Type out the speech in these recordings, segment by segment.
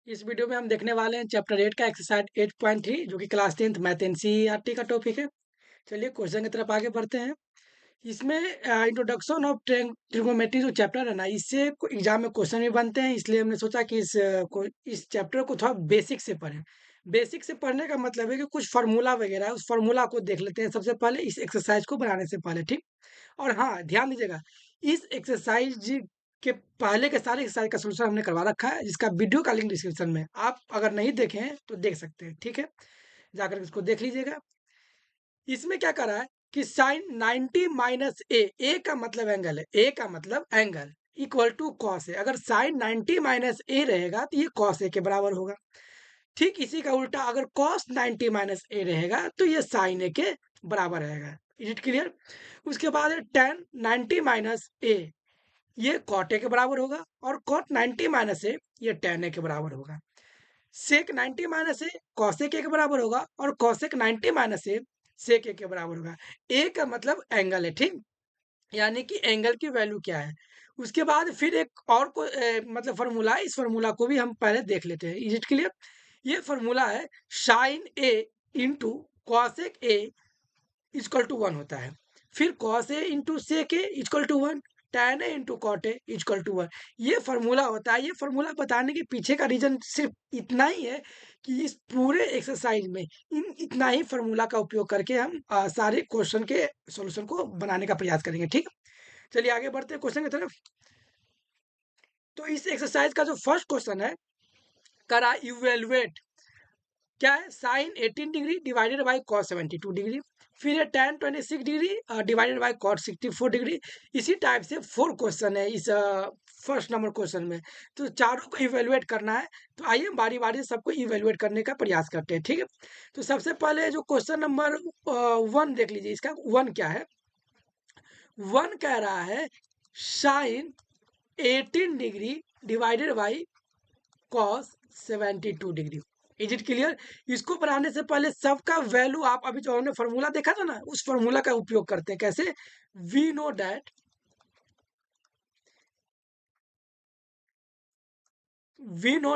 इस वीडियो में हम देखने वाले हैं चैप्टर 8 का एक्सरसाइज 8.3 जो कि क्लास 10th मैथ एनसीईआरटी का टॉपिक है। चलिए क्वेश्चन की तरफ आगे बढ़ते हैं। इसमें इंट्रोडक्शन ऑफ ट्रिगोनोमेट्री जो चैप्टर है ना, इससे एग्जाम में क्वेश्चन भी बनते हैं, इसलिए हमने सोचा कि इस चैप्टर को थोड़ा बेसिक से पढ़ें। बेसिक से पढ़ने का मतलब है कि कुछ फार्मूला वगैरह है, उस फार्मूला को देख लेते हैं सबसे पहले इस एक्सरसाइज को बनाने से पहले, ठीक। और हाँ, ध्यान दीजिएगा, इस एक्सरसाइज के पहले के सारे एक्सरसाइज का सोल्यूशन हमने करवा रखा है, जिसका वीडियो का लिंक डिस्क्रिप्शन में है। आप अगर नहीं देखे हैं तो देख सकते हैं, ठीक है। जाकर इसको देख लीजिएगा। इसमें क्या कर रहा है कि साइन 90 माइनस ए का मतलब एंगल है, ए का मतलब एंगल इक्वल टू कॉस है। अगर साइन 90 माइनस ए रहेगा तो ये कॉस ए के बराबर होगा। ठीक इसी का उल्टा अगर कॉस 90 माइनस ए रहेगा तो ये साइन ए के बराबर रहेगा। Is it clear? उसके बाद है टेन 90 माइनस ए, ये कॉट ए के बराबर होगा, और कॉट 90 माइनस ए ये टेन ए के बराबर होगा। सेक 90 माइनस ए कॉसेक ए के बराबर होगा, और कॉसेक 90 माइनस ए सेक ए के बराबर होगा। ए का मतलब एंगल है, ठीक। यानी कि एंगल की वैल्यू क्या है। उसके बाद फिर एक और को मतलब फार्मूला है, इस फार्मूला को भी हम पहले देख लेते हैं। Is it clear? ये फार्मूला है sine A into cosec A equal to 1 होता है। फिर cos A into sec A equal to 1, tan A into cot A equal to 1। ये फार्मूला होता है। ये फार्मूला बताने के पीछे का रीजन सिर्फ इतना ही है कि इस पूरे एक्सरसाइज में इतना ही फार्मूला का उपयोग करके हम सारे क्वेश्चन के सॉल्यूशन को बनाने का प्रयास करेंगे, ठीक। चलिए आगे बढ़ते हैं क्वेश्चन की तरफ। तो इस एक्सरसाइज का जो फर्स्ट क्वेश्चन है, करा इवेलुएट, क्या है, sine 18 degree divided by cos 72 degree. फिर है tan 26 degree divided by cot 64 degree. इसी टाइप से 4 क्वेश्चन है इस फर्स्ट नंबर क्वेश्चन में। तो चारों को इवेलुएट करना है। तो आइए बारी बारी से सबको इवेलुएट करने का प्रयास करते हैं, ठीक है। तो सबसे पहले जो क्वेश्चन नंबर 1 देख लीजिए, इसका 1 क्या है। 1 कह रहा है sine 18 degree divided by cos 72 degree. Is it clear? इसको बनाने से पहले सबका वैल्यू आप अभी जो हमने फॉर्मूला देखा था ना, उस फॉर्मूला का उपयोग करते हैं। कैसे? वी नो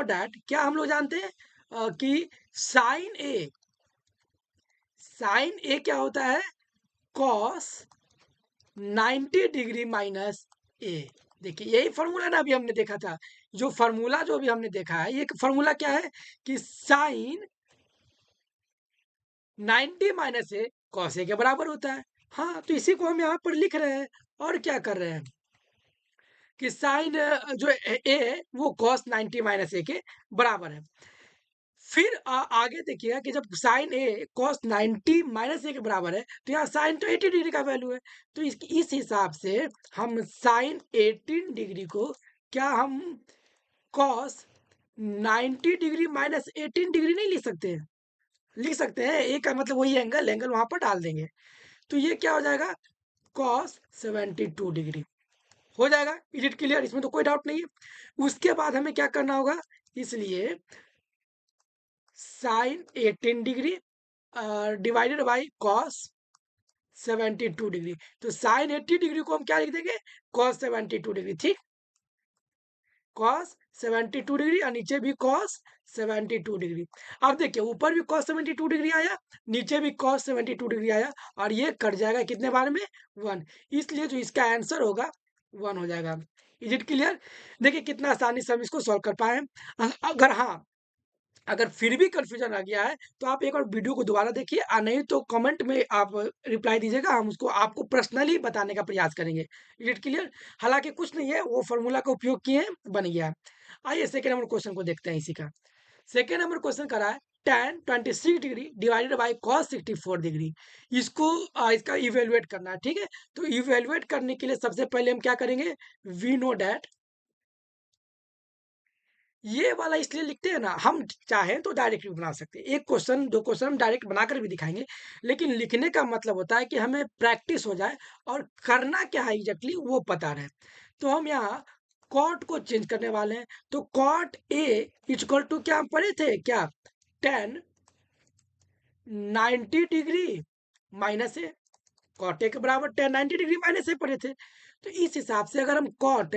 दैट, क्या हम लोग जानते हैं कि साइन ए क्या होता है, कॉस 90 डिग्री माइनस ए। देखिए यही फॉर्मूला ना अभी हमने देखा था। जो फॉर्मूला जो अभी हमने देखा है, ये फॉर्मूला क्या है कि sine 90 minus A cos A के बराबर होता है। हाँ, तो इसी को हम यहाँ पर लिख रहे हैं। और क्या कर रहे हैं कि साइन जो ए है वो कॉस 90 माइनस ए के बराबर है। फिर आगे देखिएगा कि जब साइन ए कॉस 90 माइनस ए के बराबर है, तो यहाँ साइन तो 80 डिग्री का वैल्यू है। तो इस हिसाब से हम साइन 18 डिग्री को क्या हम कॉस 90 डिग्री माइनस 18 डिग्री नहीं लिख सकते हैं? लिख सकते हैं। ए का मतलब वही एंगल वहां पर डाल देंगे। तो ये क्या हो जाएगा, कॉस 72 डिग्री हो जाएगा। Is it clear? इसमें तो कोई डाउट नहीं है। उसके बाद हमें क्या करना होगा, इसलिए sine 18 degree divided by cos 72 degree. तो साइन 80 डिग्री को हम क्या लिख देंगे, कॉस 72 डिग्री, ठीक। कॉस 72 डिग्री और नीचे भी कॉस 72 डिग्री। अब देखिए ऊपर भी कॉस 72 डिग्री आया, नीचे भी कॉस 72 डिग्री आया, और ये कट जाएगा कितने बार में, 1। इसलिए जो इसका आंसर होगा 1 हो जाएगा। Is it clear? देखिए कितना आसानी से हम इसको सॉल्व कर पाए। अगर हाँ, अगर फिर भी कंफ्यूजन आ गया है तो आप एक बार वीडियो को दोबारा देखिए, और नहीं तो कमेंट में आप रिप्लाई दीजिएगा, हम उसको आपको पर्सनली बताने का प्रयास करेंगे। Is it clear? हालांकि कुछ नहीं है, वो फॉर्मूला का उपयोग किए हैं, बन गया। आइए सेकेंड नंबर क्वेश्चन को देखते हैं इसी का। सेकेंड नंबर क्वेश्चन करा है tan 26 degree divided by cos 64 degree. इसको इसका इवेलुएट करना है, ठीक है। तो इवेलुएट करने के लिए सबसे पहले हम क्या करेंगे, वी नो डैट, ये वाला इसलिए लिखते हैं ना, हम चाहें तो डायरेक्ट भी बना सकते हैं। एक क्वेश्चन दो क्वेश्चन हम डायरेक्ट बनाकर भी दिखाएंगे, लेकिन लिखने का मतलब होता है कि हमें प्रैक्टिस हो जाए और करना क्या है एग्जैक्टली वो पता रहे। तो हम यहाँ कॉट को चेंज करने वाले हैं। तो कॉट ए इक्वल टू क्या हम पढ़े थे, क्या, tan 90 degree minus A. Cot A के बराबर टेन 90 डिग्री माइनस ए पढ़े थे। तो इस हिसाब से अगर हम कॉट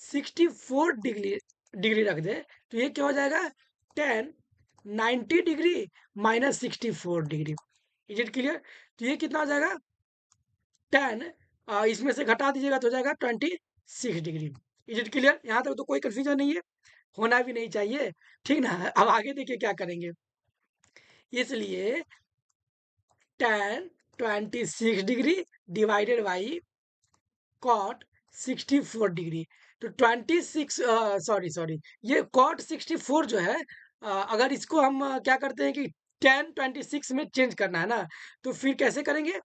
64 डिग्री डिग्री रख दे तो ये क्या हो जाएगा, 10 90 degree minus 64 degree. Is it clear? तो ये कितना हो जाएगा, 10 इसमें से घटा दीजिएगा तो हो जाएगा 26 डिग्री। Is it clear? यहाँ तक तो कोई कंफ्यूजन नहीं है, होना भी नहीं चाहिए, ठीक ना। अब आगे देखिए क्या करेंगे, इसलिए 10 26 degree divided by cot 64 degree. तो 26 सॉरी सॉरी, ये कॉट 64 जो है, अगर इसको हम क्या करते हैं कि 10 26 में चेंज करना है ना, तो फिर कैसे करेंगे,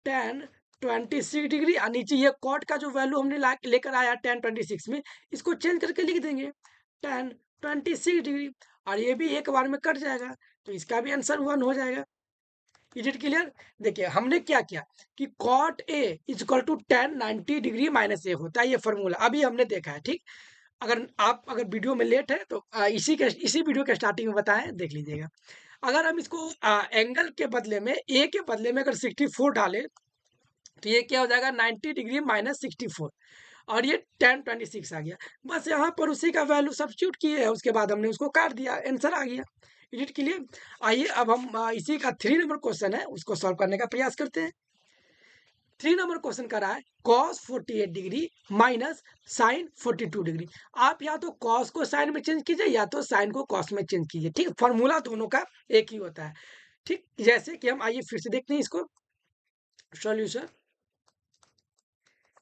10 26 डिग्री और नीचे ये कॉट का जो वैल्यू हमने लेकर आया 10 26 में, इसको चेंज करके लिख देंगे 10 26 डिग्री, और ये भी एक बार में कट जाएगा, तो इसका भी आंसर 1 हो जाएगा। Is it clear? देखिए हमने क्या किया कि cot A is equal to 10 90 degree minus A होता है, ये फॉर्मूला अभी हमने देखा है, ठीक। अगर वीडियो में लेट है तो इसी वीडियो के स्टार्टिंग में बताएं, देख लीजिएगा। अगर हम इसको एंगल के बदले में, ए के बदले में अगर 64 डालें, तो ये क्या हो जाएगा, 90 डिग्री माइनस 64, और ये 10 26 आ गया। बस यहाँ पर उसी का वैल्यू सब्स्टिट्यूट किए है, उसके बाद हमने उसको काट दिया, आंसर आ गया। इडिट के लिए आइए अब हम इसी का 3 नंबर क्वेश्चन है उसको सॉल्व करने का प्रयास करते हैं। 3 नंबर क्वेश्चन कर रहा है cos 48 degree minus sine 42 degree. आप या तो cos को साइन में चेंज कीजिए या तो साइन को cos में चेंज कीजिए, ठीक। फॉर्मूला दोनों का एक ही होता है, ठीक। जैसे कि हम आइए फिर से देखते हैं इसको सॉल्यूशन।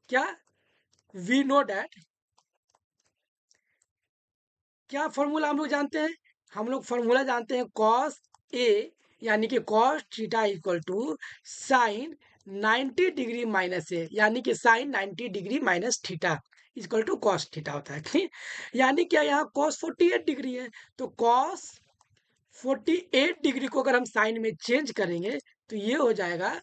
क्या वी नो डैट, क्या फॉर्मूला हम लोग जानते हैं, हम लोग फॉर्मूला जानते हैं cos ए यानी कि cos theta equal to sine 90 degree minus A, यानी कि sine 90 degree minus theta equal to cos theta होता है, ठीक। यानी क्या यहाँ cos 48 डिग्री है, तो cos 48 डिग्री को अगर हम साइन में चेंज करेंगे तो ये हो जाएगा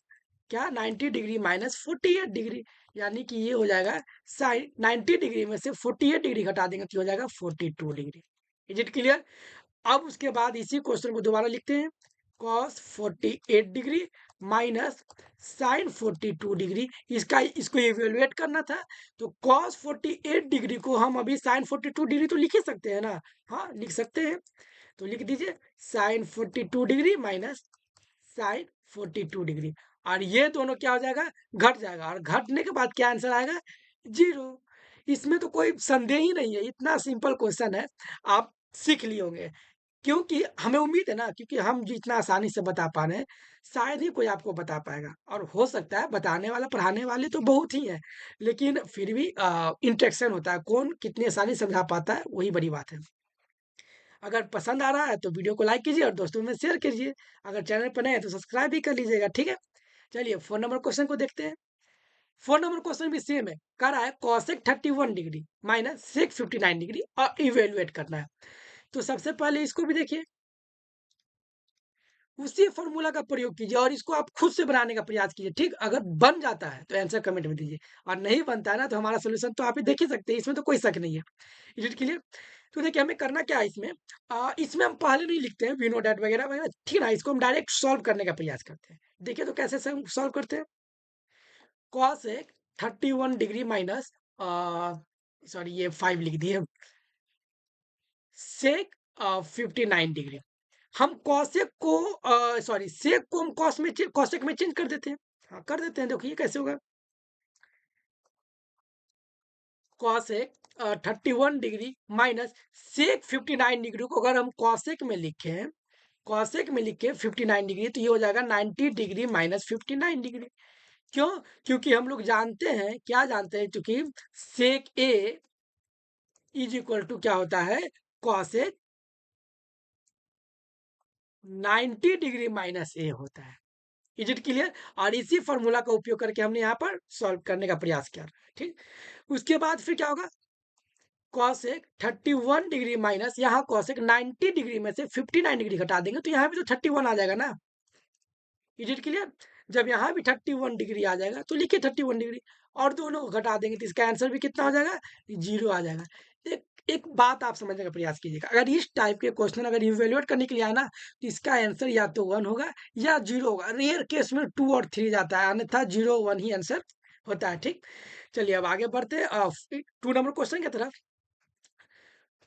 क्या, 90 डिग्री माइनस 48 डिग्री, यानी कि ये हो जाएगा साइन 90 डिग्री में से 48 डिग्री घटा देंगे तो हो जाएगा 42 डिग्री। Is it clear? अब उसके बाद इसी क्वेश्चन को दोबारा लिखते हैं, cos 48 degree minus sine 42 degree, इसको इवेलुएट करना था, तो cos 48 डिग्री को हम अभी साइन 42 डिग्री तो लिख ही सकते हैं ना, हाँ लिख सकते हैं। तो लिख दीजिए sine 42 degree minus sine 42 degree, और ये दोनों क्या हो जाएगा, घट जाएगा, और घटने के बाद क्या आंसर आएगा, 0। इसमें तो कोई संदेह ही नहीं है, इतना सिंपल क्वेश्चन है, आप सीख लिए होंगे। क्योंकि हमें उम्मीद है ना, क्योंकि हम जितना आसानी से बता पा रहे हैं, शायद ही कोई आपको बता पाएगा, और हो सकता है बताने वाला पढ़ाने वाले तो बहुत ही हैं, लेकिन फिर भी इंटरेक्शन होता है, कौन कितनी आसानी से समझा पाता है, वही बड़ी बात है। अगर पसंद आ रहा है तो वीडियो को लाइक कीजिए और दोस्तों में शेयर कीजिए, अगर चैनल पर नए हैं तो सब्सक्राइब भी कर लीजिएगा, ठीक है। चलिए 4 नंबर क्वेश्चन को देखते हैं। 4 नंबर क्वेश्चन भी सेम है, कह रहा है cosec 31 degree minus sec 59 degree और इवेलुएट करना है। तो सबसे पहले इसको भी देखिए, उसी फॉर्मूला का प्रयोग कीजिए और इसको आप खुद से बनाने का प्रयास कीजिए, ठीक। अगर बन जाता है तो आंसर कमेंट में दीजिए, और नहीं बनता है ना तो हमारा सोल्यूशन तो आप ही देख ही सकते हैं, इसमें तो कोई शक नहीं है। Is it clear? तो देखिए हमें करना क्या है इसमें, इसमें हम पहले नहीं लिखते हैं वी नो डैट वगैरह वगैरह, ठीक ना। इसको हम डायरेक्ट सॉल्व करने का प्रयास करते हैं। देखिए तो कैसे सॉल्व करते हैं, cos एक 31 डिग्री माइनस सॉरी ये 5 लिख दिए, सेक 59 डिग्री। हम कॉसेक को सॉरी सेक को हम कॉसेक में चेंज कर देते हैं, हाँ कर देते हैं, देखिए कैसे होगा, cosec 31 degree minus sec 59 degree को अगर हम कॉसेक में लिखें, कॉसेक में लिखे 59 डिग्री, तो ये हो जाएगा 90 डिग्री माइनस 59 डिग्री। क्यों? क्योंकि हम लोग जानते हैं, क्या जानते हैं, क्योंकि सेक ए इज इक्वल टू क्या होता है, कॉसेक 90 डिग्री माइनस ए होता है। Is it clear? और इसी फॉर्मूला का उपयोग करके हमने यहाँ पर सॉल्व करने का प्रयास किया, ठीक। उसके बाद फिर क्या होगा, कॉसेक 31 डिग्री माइनस यहाँ कॉसेक 90 डिग्री में से 59 डिग्री घटा देंगे तो यहाँ भी तो 31 आ जाएगा ना। Is it clear? जब यहाँ भी 31 डिग्री आ जाएगा तो लिखिए 31 डिग्री, और दोनों को घटा देंगे तो इसका आंसर भी कितना हो जाएगा, 0 आ जाएगा। एक एक बात आप समझने का प्रयास कीजिएगा, अगर इस टाइप के क्वेश्चन अगर इवेल्युएट करने के लिए आए ना, तो इसका आंसर या तो 1 होगा या 0 होगा, रेयर केस में 2 और 3 जाता है, अन्यथा 0 1 ही आंसर होता है, ठीक। चलिए अब आगे बढ़ते हैं 2 नंबर क्वेश्चन की तरफ।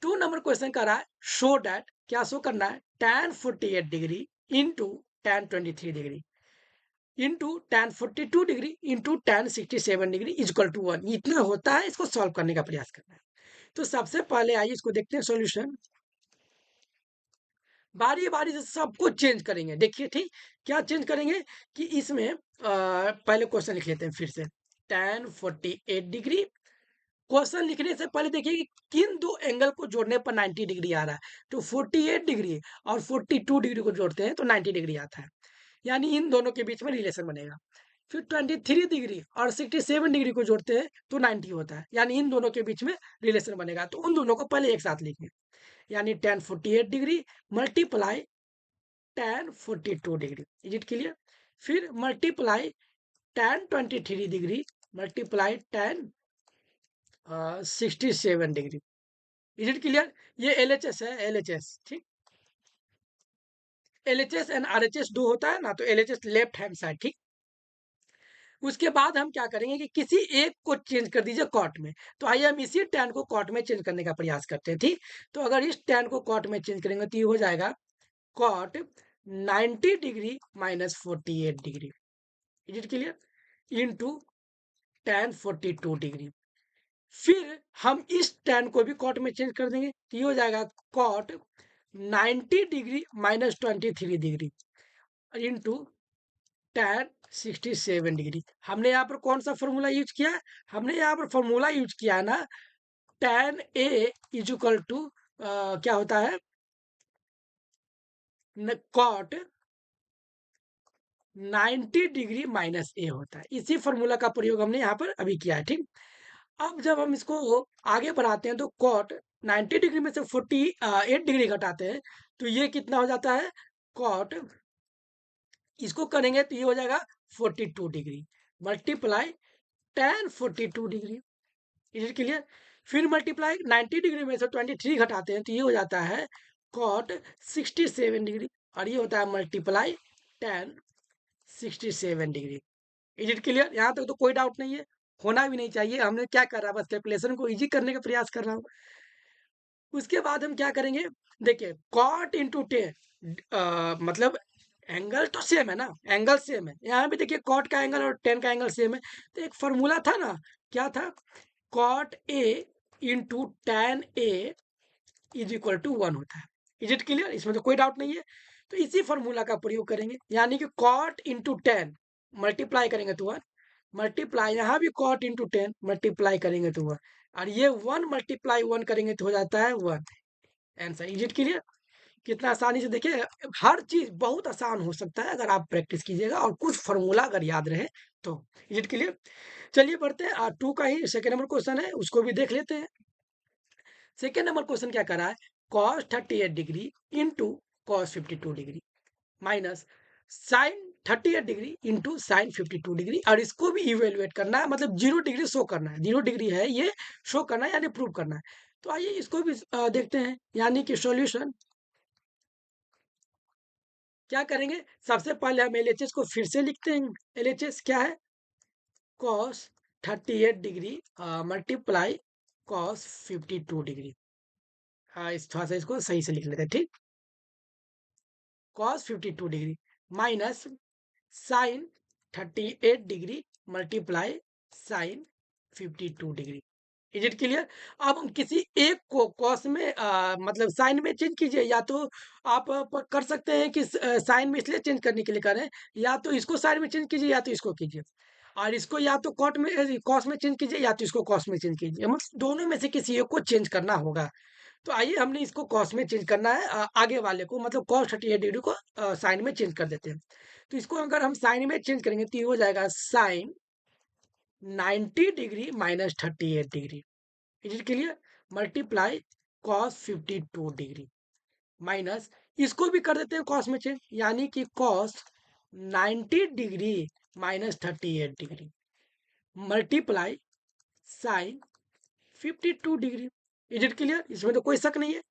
2 नंबर क्वेश्चन कर रहा है शो डैट, क्या शो करना है, tan 48 degree into tan 23 degree into tan 42 degree into tan 67 degree is equal to 1, इतना होता है। इसको सॉल्व करने का प्रयास करना है। तो सबसे पहले आइए इसको देखते हैं सॉल्यूशन। बारी बारी से सब कुछ चेंज करेंगे। देखिए ठीक, क्या चेंज करेंगे कि इसमें पहले क्वेश्चन लिख लेते हैं फिर से। tan 48 डिग्री, क्वेश्चन लिखने से पहले देखिए कि किन दो एंगल को जोड़ने पर 90 डिग्री आ रहा है। तो 48 डिग्री और 42 डिग्री को जोड़ते हैं तो 90 डिग्री आता है, यानी इन दोनों के बीच में रिलेशन बनेगा। फिर 23 डिग्री और 67 डिग्री को जोड़ते हैं तो 90 होता है, यानी इन दोनों के बीच में रिलेशन बनेगा। तो उन दोनों को पहले एक साथ लिखें, यानी tan 48 degree multiply tan 42 degree. Is it clear? फिर multiply tan 23 degree multiply tan 67 degree. Is it clear? ये LHS है, LHS ठीक। LHS एंड RHS दो होता है ना, तो LHS लेफ्ट हैंड साइड ठीक। उसके बाद हम क्या करेंगे कि किसी एक को चेंज कर दीजिए कॉट में। तो आइए हम इसी tan को कॉट में चेंज करने का प्रयास करते हैं ठीक। तो अगर इस tan को कॉट में चेंज करेंगे तो ये हो जाएगा cot 90 degree minus 48 degree. Is it clear? Into tan 42 degree. फिर हम इस tan को भी कॉट में चेंज कर देंगे तो ये हो जाएगा cot 90 degree minus 23 degree into tan 67 degree. हमने यहाँ पर कौन सा फॉर्मूला यूज किया है? हमने यहाँ पर फॉर्मूला यूज किया है ना, tan A इजुकल टू क्या होता है, कॉट 90 डिग्री माइनस A होता है। इसी फॉर्मूला का प्रयोग हमने यहाँ पर अभी किया है ठीक। अब जब हम इसको आगे बढ़ाते हैं तो कॉट 90 डिग्री में से 48 डिग्री घटाते हैं तो ये कितना हो जाता है, कॉट, इसको करेंगे तो ये हो जाएगा 42 degree multiply tan 42 degree. Is it clear? फिर मल्टीप्लाई 90 डिग्री में से 23 घटाते हैं तो ये हो जाता है कॉट 67 डिग्री, और ये होता है multiply tan 67 degree. Is it clear? यहाँ तक तो कोई डाउट नहीं है, होना भी नहीं चाहिए। हमने क्या कर रहा है, बस कैलकुलेशन को इजी करने का प्रयास कर रहा हूँ। उसके बाद हम क्या करेंगे, देखिए कॉट इंटू टेन, मतलब एंगल तो सेम है ना, एंगल सेम है। यहाँ भी देखिए कॉट का एंगल और टेन का एंगल सेम है। तो एक फॉर्मूला था ना, क्या था, cot A into tan A is equal to 1 होता है। Is it clear? इसमें तो कोई डाउट नहीं है। तो इसी फॉर्मूला का प्रयोग करेंगे, यानी कि कॉट इंटू टेन मल्टीप्लाई करेंगे तो 1, मल्टीप्लाई यहाँ भी कॉट इंटू टेन मल्टीप्लाई करेंगे तो 1, और ये 1 मल्टीप्लाई 1 करेंगे तो हो जाता है 1 आंसर। Is it clear? कितना आसानी से, देखिए हर चीज बहुत आसान हो सकता है अगर आप प्रैक्टिस कीजिएगा और कुछ फॉर्मूला अगर याद रहे तो। Is it clear? चलिए बढ़ते हैं, 2 का ही सेकेंड नंबर क्वेश्चन है, उसको भी देख लेते हैं। सेकेंड नंबर क्वेश्चन क्या कर रहा है, cos 38 degree into cos 52 degree minus sine 38 degree into sine 52 degree, और इसको भी इवेलुएट करना है, मतलब 0 डिग्री शो करना है, 0 डिग्री है ये शो करना है, यानी प्रूव करना है। तो आइए इसको भी देखते हैं, यानी कि सॉल्यूशन क्या करेंगे। सबसे पहले हम LHS को फिर से लिखते हैं। LHS क्या है, cos 38 degree multiply cos 52 degree. इस थोड़ा सा इसको सही से लिख लेते हैं ठीक। cos 52 degree minus sine 38 degree multiply sine 52 degree. Is it clear? अब हम किसी एक को कॉस में मतलब साइन में चेंज कीजिए, या तो आप कर सकते हैं कि साइन में इसलिए चेंज करने के लिए करें, या तो इसको साइन में चेंज कीजिए या तो इसको कीजिए, और इसको या तो कॉट में कॉस में चेंज कीजिए या तो इसको कॉस में चेंज कीजिए, मतलब दोनों में से किसी एक को चेंज करना होगा। तो आइए हमने इसको कॉस में चेंज करना है, आगे वाले को, मतलब cos 38 डिग्री को साइन में चेंज कर देते हैं। तो इसको अगर हम साइन में चेंज करेंगे तो ये हो जाएगा sine 90 degree minus 38 degree. Is it clear? Multiply cos 52 degree minus, इसको भी कर देते हैं cos में चेंज, यानी कि cos 90 degree minus 38 degree multiply sine 52 degree. Is it clear? इसमें तो कोई शक नहीं है।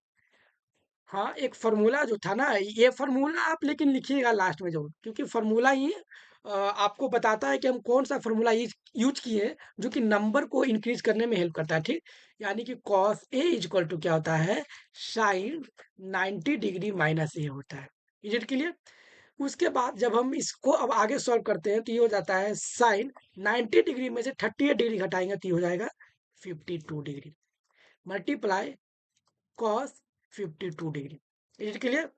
हाँ, एक फॉर्मूला जो था ना, ये फॉर्मूला आप लेकिन लिखिएगा लास्ट में जरूर, क्योंकि फॉर्मूला ही आपको बताता है कि हम कौन सा फॉर्मूला यूज किए हैं जो कि नंबर को इंक्रीज करने में हेल्प करता है, ठीक। यानी कि कॉस ए इक्वल टू क्या होता है, साइन 90 डिग्री माइनस ए होता है। Is it clear? उसके बाद जब हम इसको अब आगे सॉल्व करते हैं तो ये हो जाता है साइन 90 डिग्री में से 38 डिग्री घटाएंगे तो ये हो जाएगा 52 degree, multiply cos 52 degree. Is it clear?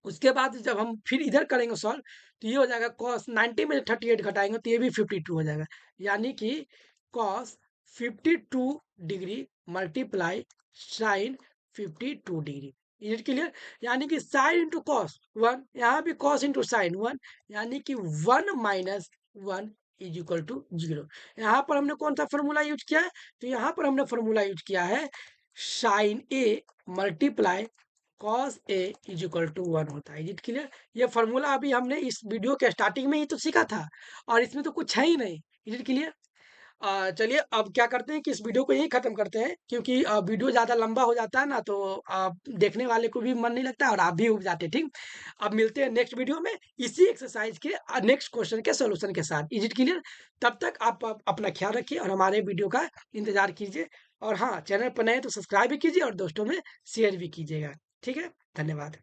उसके बाद जब हम फिर इधर करेंगे सॉल्व तो ये हो जाएगा कॉस 90 में 38 घटाएंगे तो ये भी 52 हो जाएगा, यानी कि cos 52 degree multiply sine 52 degree. Is it clear? यानी कि साइन इंटू कॉस 1, यहाँ भी कॉस इंटू साइन 1, यानी कि 1 माइनस 1 इज इक्वल टू 0। यहाँ पर हमने कौन सा फॉर्मूला यूज किया है, तो यहाँ पर हमने फॉर्मूला यूज किया है sine A multiply cos A is equal to 1 होता है। Is it clear? ये फॉर्मूला अभी हमने इस वीडियो के स्टार्टिंग में ही तो सीखा था और इसमें तो कुछ है ही नहीं। Is it clear? चलिए अब क्या करते हैं कि इस वीडियो को यहीं खत्म करते हैं, क्योंकि वीडियो ज़्यादा लंबा हो जाता है ना तो देखने वाले को भी मन नहीं लगता और आप भी उब जाते हैं, ठीक। अब मिलते हैं नेक्स्ट वीडियो में इसी एक्सरसाइज के नेक्स्ट क्वेश्चन के सोल्यूशन के साथ। Is it clear? तब तक आप अपना ख्याल रखिए और हमारे वीडियो का इंतजार कीजिए। और हाँ, चैनल पर नए हैं तो सब्सक्राइब भी कीजिए और दोस्तों में शेयर भी कीजिएगा। ठीक है, धन्यवाद।